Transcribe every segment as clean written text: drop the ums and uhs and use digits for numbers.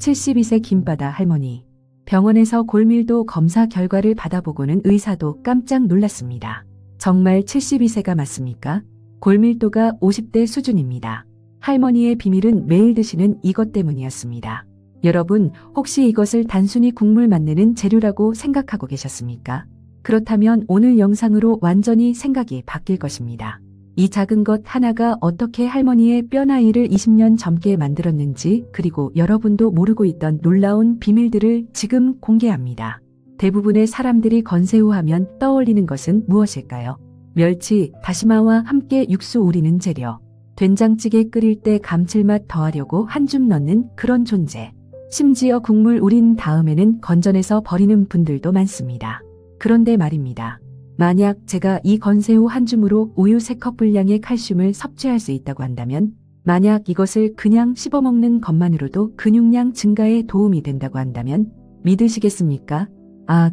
72세 김바다 할머니. 병원에서 골밀도 검사 결과를 받아보고는 의사도 깜짝 놀랐습니다. 정말 72세가 맞습니까? 골밀도가 50대 수준입니다. 할머니의 비밀은 매일 드시는 이것 때문이었습니다. 여러분, 혹시 이것을 단순히 국물 만드는 재료라고 생각하고 계셨습니까? 그렇다면 오늘 영상으로 완전히 생각이 바뀔 것입니다. 이 작은 것 하나가 어떻게 할머니의 뼈 나이를 20년 젊게 만들었는지, 그리고 여러분도 모르고 있던 놀라운 비밀들을 지금 공개합니다. 대부분의 사람들이 건새우 하면 떠올리는 것은 무엇일까요? 멸치, 다시마와 함께 육수 우리는 재료. 된장찌개 끓일 때 감칠맛 더하려고 한 줌 넣는 그런 존재. 심지어 국물 우린 다음에는 건져내서 버리는 분들도 많습니다. 그런데 말입니다. 만약 제가 이 건새우 한 줌으로 우유 3컵 분량의 칼슘을 섭취할 수 있다고 한다면, 만약 이것을 그냥 씹어먹는 것만으로도 근육량 증가에 도움이 된다고 한다면 믿으시겠습니까?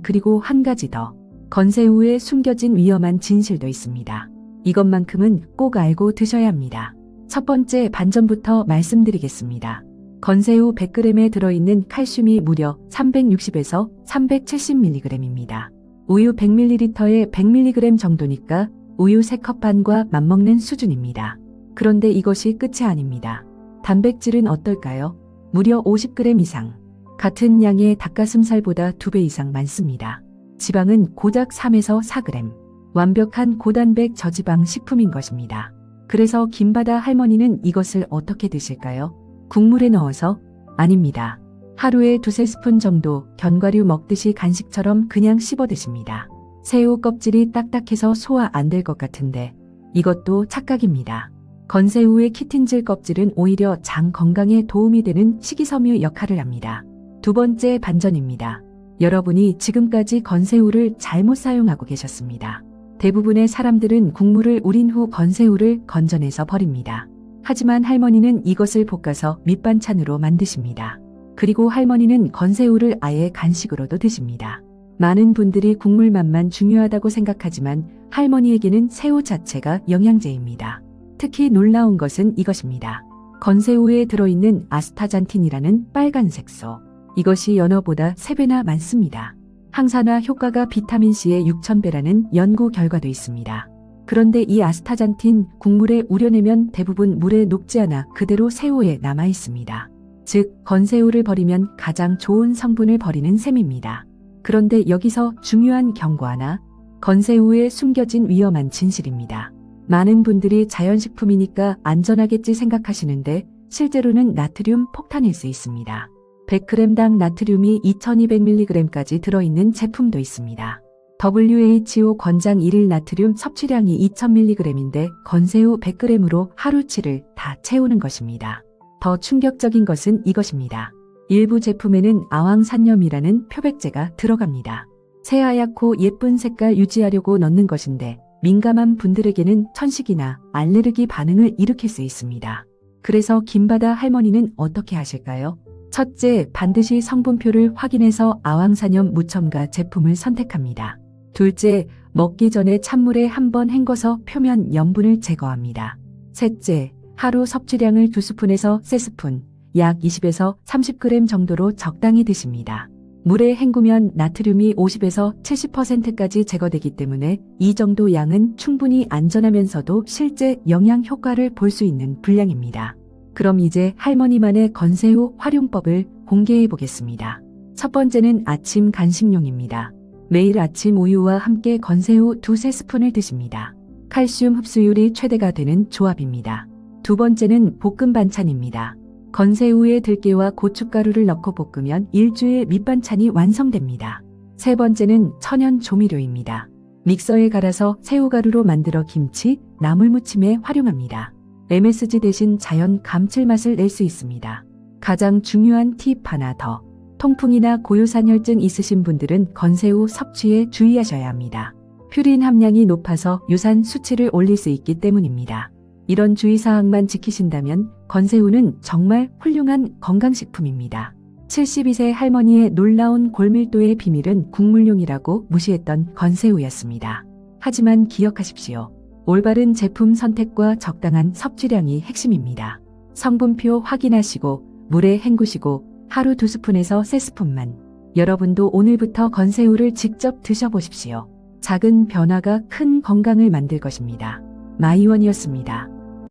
그리고 한 가지 더. 건새우에 숨겨진 위험한 진실도 있습니다. 이것만큼은 꼭 알고 드셔야 합니다. 첫 번째 반전부터 말씀드리겠습니다. 건새우 100g에 들어있는 칼슘이 무려 360에서 370mg입니다. 우유 100ml에 100mg 정도니까 우유 3컵 반과 맞먹는 수준입니다. 그런데 이것이 끝이 아닙니다. 단백질은 어떨까요? 무려 50g 이상. 같은 양의 닭가슴살보다 2배 이상 많습니다. 지방은 고작 3에서 4g. 완벽한 고단백 저지방 식품인 것입니다. 그래서 김바다 할머니는 이것을 어떻게 드실까요? 국물에 넣어서? 아닙니다. 하루에 2-3스푼 정도 견과류 먹듯이 간식처럼 그냥 씹어 드십니다. 새우 껍질이 딱딱해서 소화 안 될 것 같은데 이것도 착각입니다. 건새우의 키틴질 껍질은 오히려 장 건강에 도움이 되는 식이섬유 역할을 합니다. 두 번째 반전입니다. 여러분이 지금까지 건새우를 잘못 사용하고 계셨습니다. 대부분의 사람들은 국물을 우린 후 건새우를 건져내서 버립니다. 하지만 할머니는 이것을 볶아서 밑반찬으로 만드십니다. 그리고 할머니는 건새우를 아예 간식으로도 드십니다. 많은 분들이 국물 맛만 중요하다고 생각하지만 할머니에게는 새우 자체가 영양제입니다. 특히 놀라운 것은 이것입니다. 건새우에 들어있는 아스타잔틴이라는 빨간 색소. 이것이 연어보다 3배나 많습니다. 항산화 효과가 비타민C의 6000배라는 연구 결과도 있습니다. 그런데 이 아스타잔틴 국물에 우려내면 대부분 물에 녹지 않아 그대로 새우에 남아 있습니다. 즉, 건새우를 버리면 가장 좋은 성분을 버리는 셈입니다. 그런데 여기서 중요한 경고 하나, 건새우에 숨겨진 위험한 진실입니다. 많은 분들이 자연식품이니까 안전하겠지 생각하시는데 실제로는 나트륨 폭탄일 수 있습니다. 100g당 나트륨이 2200mg까지 들어있는 제품도 있습니다. WHO 권장 1일 나트륨 섭취량이 2000mg인데 건새우 100g으로 하루치를 다 채우는 것입니다. 더 충격적인 것은 이것입니다. 일부 제품에는 아황산염이라는 표백제가 들어갑니다. 새하얗고 예쁜 색깔 유지하려고 넣는 것인데 민감한 분들에게는 천식이나 알레르기 반응을 일으킬 수 있습니다. 그래서 김바다 할머니는 어떻게 하실까요? 첫째, 반드시 성분표를 확인해서 아황산염 무첨가 제품을 선택합니다. 둘째, 먹기 전에 찬물에 한번 헹궈서 표면 염분을 제거합니다. 셋째, 하루 섭취량을 2스푼에서 3스푼, 약 20에서 30g 정도로 적당히 드십니다. 물에 헹구면 나트륨이 50에서 70%까지 제거되기 때문에 이 정도 양은 충분히 안전하면서도 실제 영양 효과를 볼 수 있는 분량입니다. 그럼 이제 할머니만의 건새우 활용법을 공개해 보겠습니다. 첫 번째는 아침 간식용입니다. 매일 아침 우유와 함께 건새우 2-3스푼을 드십니다. 칼슘 흡수율이 최대가 되는 조합입니다. 두 번째는 볶음 반찬입니다. 건새우에 들깨와 고춧가루를 넣고 볶으면 일주일 밑반찬이 완성됩니다. 세 번째는 천연 조미료입니다. 믹서에 갈아서 새우가루로 만들어 김치, 나물무침에 활용합니다. MSG 대신 자연 감칠맛을 낼 수 있습니다. 가장 중요한 팁 하나 더. 통풍이나 고유산혈증 있으신 분들은 건새우 섭취에 주의하셔야 합니다. 퓨린 함량이 높아서 유산 수치를 올릴 수 있기 때문입니다. 이런 주의사항만 지키신다면 건새우는 정말 훌륭한 건강식품입니다. 72세 할머니의 놀라운 골밀도의 비밀은 국물용이라고 무시했던 건새우였습니다. 하지만 기억하십시오. 올바른 제품 선택과 적당한 섭취량이 핵심입니다. 성분표 확인하시고 물에 헹구시고 하루 2스푼에서 3스푼만. 여러분도 오늘부터 건새우를 직접 드셔보십시오. 작은 변화가 큰 건강을 만들 것입니다. 마이원이었습니다.